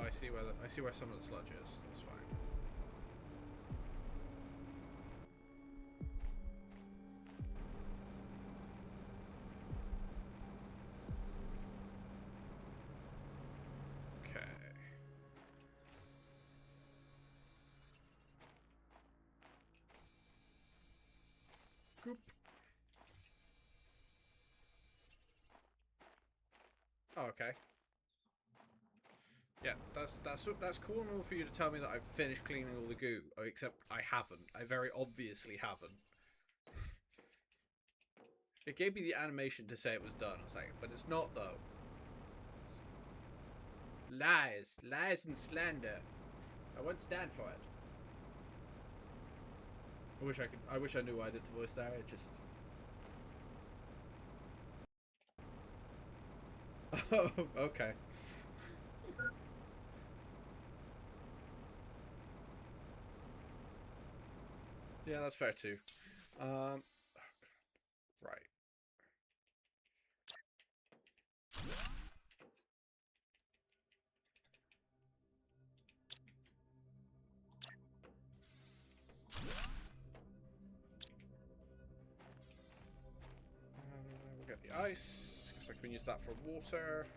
I see where some of the sludge is. That's fine. Okay. Goop. Oh, okay. Yeah, that's cool and all for you to tell me that I've finished cleaning all the goo, except I haven't. I very obviously haven't. It gave me the animation to say it was done. I was like, but it's not though. Lies and slander. I won't stand for it. I wish I knew why I did the voice there. It just. Oh, okay. Yeah, that's fair too. Right. We'll get the ice, because I can use that for water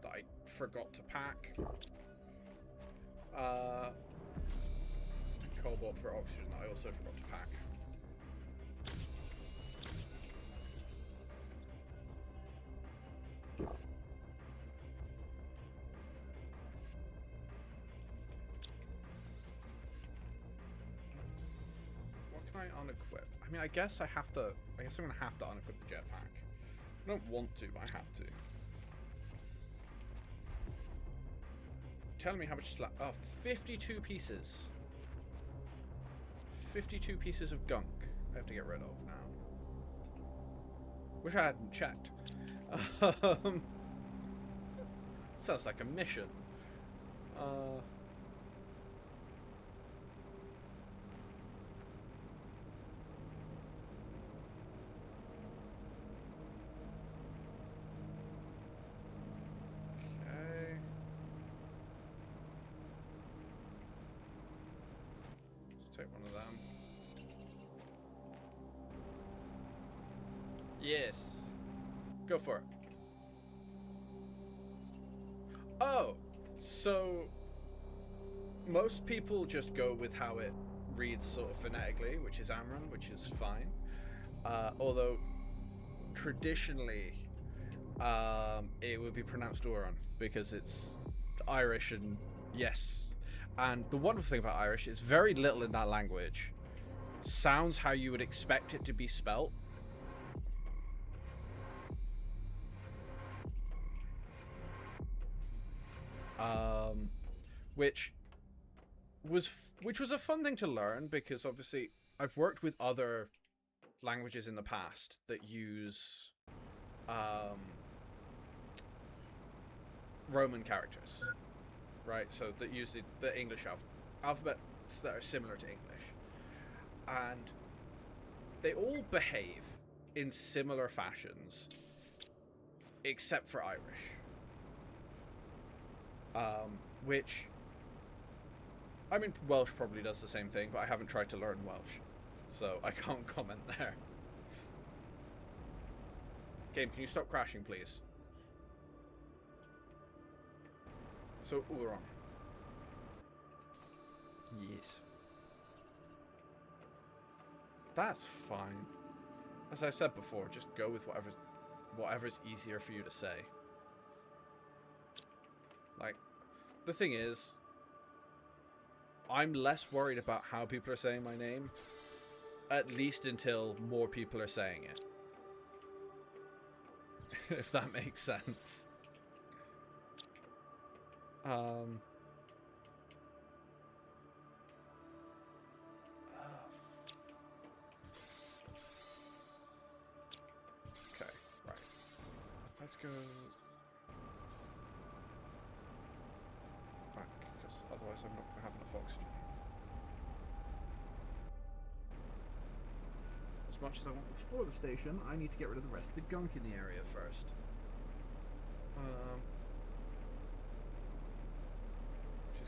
that I forgot to pack. Cobalt for oxygen that I also forgot to pack. What can I unequip? I mean, I guess I'm gonna have to unequip the jetpack. I don't want to, but I have to. Telling me how much is left. Oh, 52 pieces. 52 pieces of gunk I have to get rid of now. Wish I hadn't checked. Sounds like a mission. Okay. Let's take one of them. Yes. Go for it. Oh, so most people just go with how it reads sort of phonetically, which is Amran, which is fine. Although traditionally it would be pronounced Oran because it's Irish, and yes. And the wonderful thing about Irish is very little in that language sounds how you would expect it to be spelt. Which was a fun thing to learn, because obviously I've worked with other languages in the past that use Roman characters, right? So that use the English alphabets that are similar to English, and they all behave in similar fashions, except for Irish, which, I mean, Welsh probably does the same thing, but I haven't tried to learn Welsh, so I can't comment there. Game, can you stop crashing, please? So, Uron. Yes. That's fine. As I said before, just go with whatever's easier for you to say. Like, the thing is, I'm less worried about how people are saying my name, at least until more people are saying it. If that makes sense. Okay, right. Let's go back, because otherwise I'm not going to have enough oxygen. As much as I want to explore the station, I need to get rid of the rest of the gunk in the area first.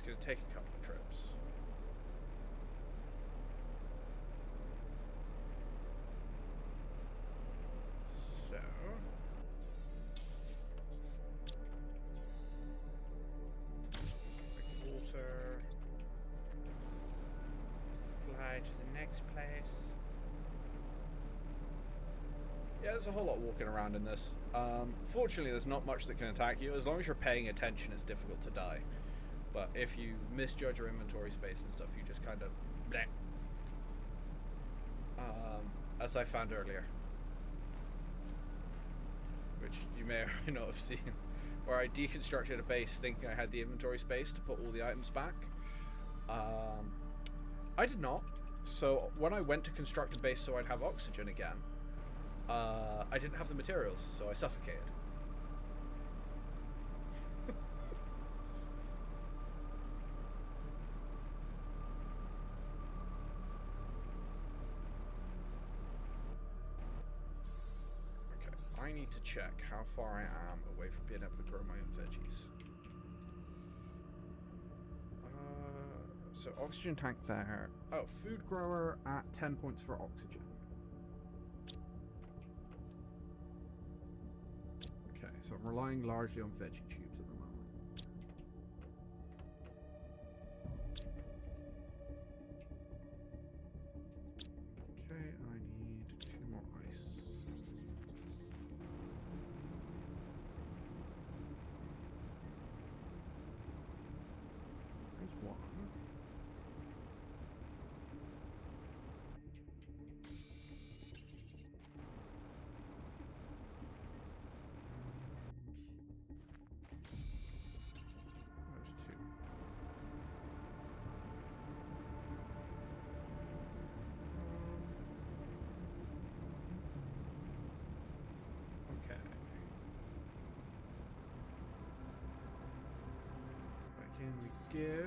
going to take a couple of trips. So... water... fly to the next place. Yeah, there's a whole lot walking around in this. Fortunately, there's not much that can attack you. As long as you're paying attention, it's difficult to die. But if you misjudge your inventory space and stuff, you just kind of... bleh. As I found earlier. Which you may or may not have seen. Where I deconstructed a base thinking I had the inventory space to put all the items back. I did not. So when I went to construct a base so I'd have oxygen again, I didn't have the materials, so I suffocated. Okay, I need to check how far I am away from being able to grow my own veggies. So oxygen tank there. Oh, food grower at 10 points for oxygen. Okay, so I'm relying largely on veggie tubes at the moment. Okay, I need 2 more ice. There's one. In we go.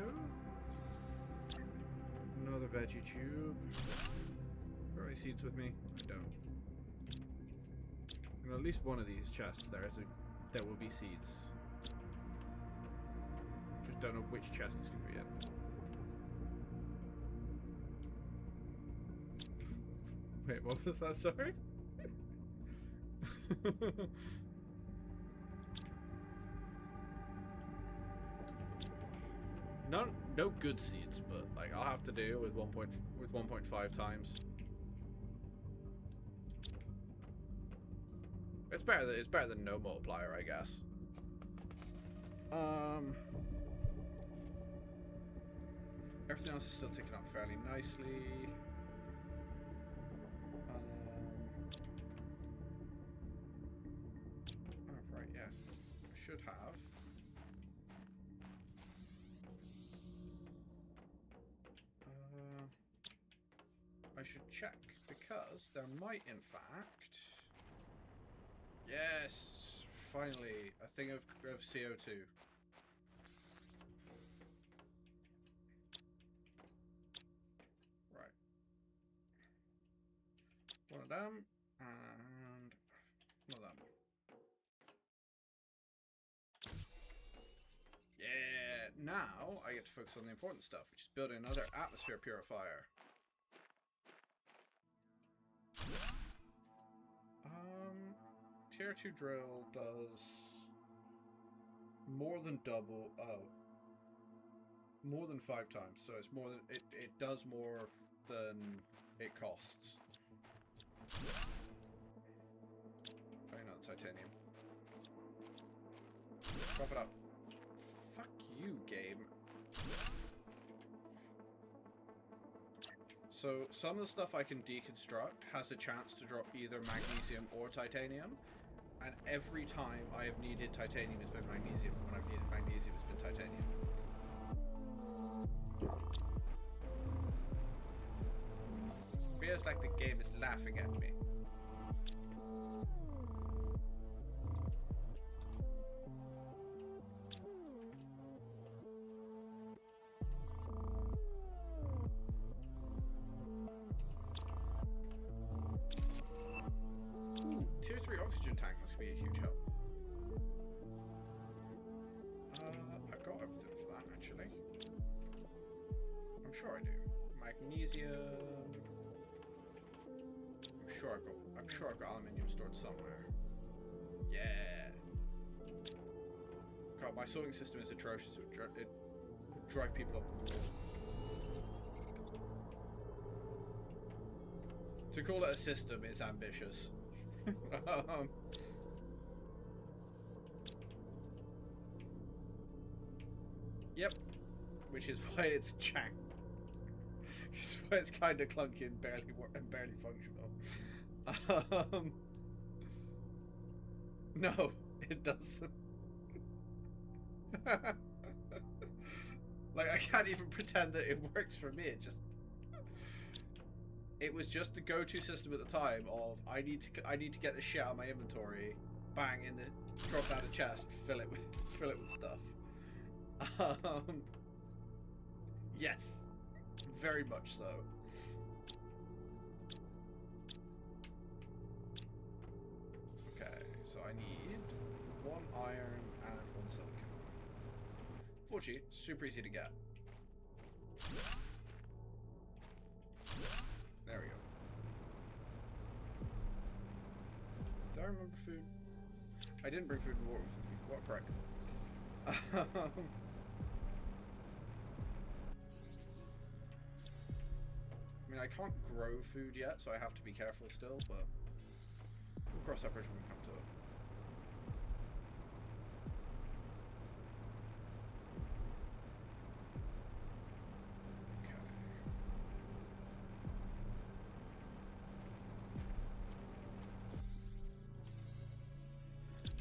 Another veggie tube. Are any seeds with me? I don't. In at least one of these chests there will be seeds. Just don't know which chest it's going to be in. Wait, what was that? Sorry? No good seeds, but like I'll have to do with 1.5 times. It's better than no multiplier, I guess. Everything else is still ticking up fairly nicely. Oh, right, yeah. I should have. I should check, because there might, in fact... Yes! Finally, a thing of CO2. Right. One of them, and one of them. Yeah! Now, I get to focus on the important stuff, which is building another atmosphere purifier. Tier 2 drill does more than double. Oh, more than 5 times. So it's more than it does more than it costs. Oh, not titanium. Drop it up. Fuck you, game. So some of the stuff I can deconstruct has a chance to drop either magnesium or titanium. And every time I have needed titanium, it's been magnesium. When I've needed magnesium, it's been titanium. Feels like the game is laughing at me. Tier 3 oxygen tank must be a huge help. I've got everything for that, actually. sure I do. Magnesium. I'm sure I've got aluminium stored somewhere. Yeah. God, my sorting system is atrocious. It would drive people up the wall. To call it a system is ambitious. Yep. Which is why it's jank. Which is why it's kind of clunky and barely functional. No, it doesn't. Like, I can't even pretend that it works for me. It was just the go-to system at the time of I need to get the shit out of my inventory, bang, drop down a chest, fill it with stuff. Yes, very much so. Okay, so I need 1 iron and 1 silicon. Fortunately, super easy to get. There we go. Do I remember food? I didn't bring food and water with me. What a prick. I mean, I can't grow food yet, so I have to be careful still, but we'll cross that bridge when we come to it.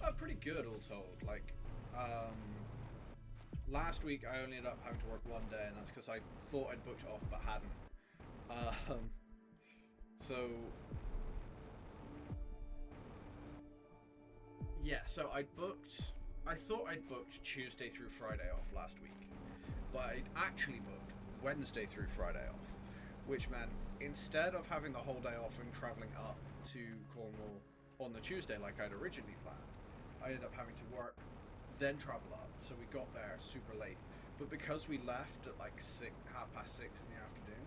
Oh, pretty good all told. Like, last week I only ended up having to work 1 day, and that's because I thought I'd booked it off but hadn't. So yeah, so I thought I'd booked Tuesday through Friday off last week, but I'd actually booked Wednesday through Friday off, which meant instead of having the whole day off and travelling up to Cornwall on the Tuesday like I'd originally planned, I ended up having to work, then travel up, so we got there super late. But because we left at like 6:30 in the afternoon,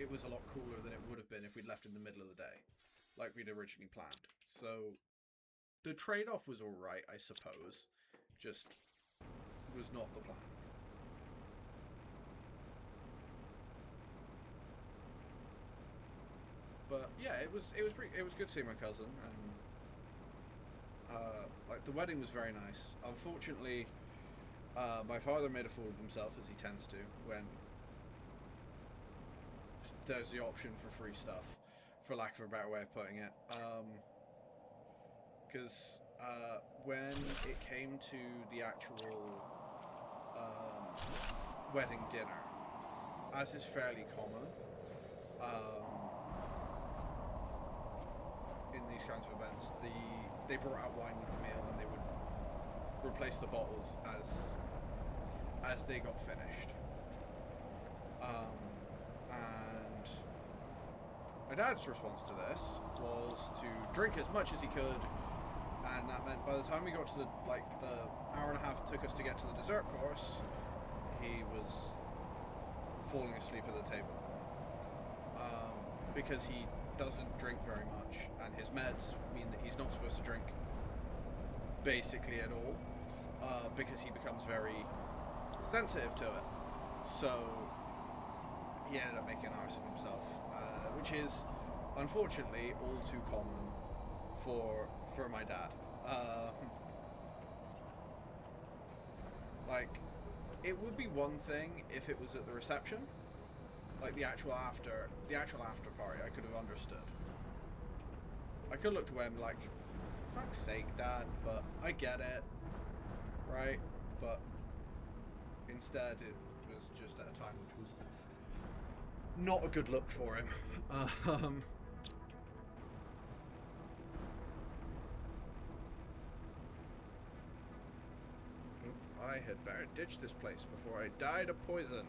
it was a lot cooler than it would have been if we'd left in the middle of the day, like we'd originally planned. So the trade-off was alright, I suppose, just was not the plan. But yeah, it was good seeing my cousin, and like the wedding was very nice. Unfortunately, my father made a fool of himself, as he tends to when there's the option for free stuff, for lack of a better way of putting it. Because when it came to the actual wedding dinner, as is fairly common in these kinds of events, they brought out wine with the meal, and they would replace the bottles as they got finished. And my dad's response to this was to drink as much as he could, and that meant by the time we got to the hour and a half it took us to get to the dessert course, he was falling asleep at the table. Because he doesn't drink very much, and his meds mean that he's not supposed to drink basically at all, because he becomes very sensitive to it. So he ended up making an arse of himself, which is unfortunately all too common for my dad. Like, it would be one thing if it was at the reception, like the actual after party. I could have understood. I could look to him like, for fuck's sake, Dad, but I get it, right? But instead, it was just at a time which was not a good look for him. I had better ditch this place before I died of poison.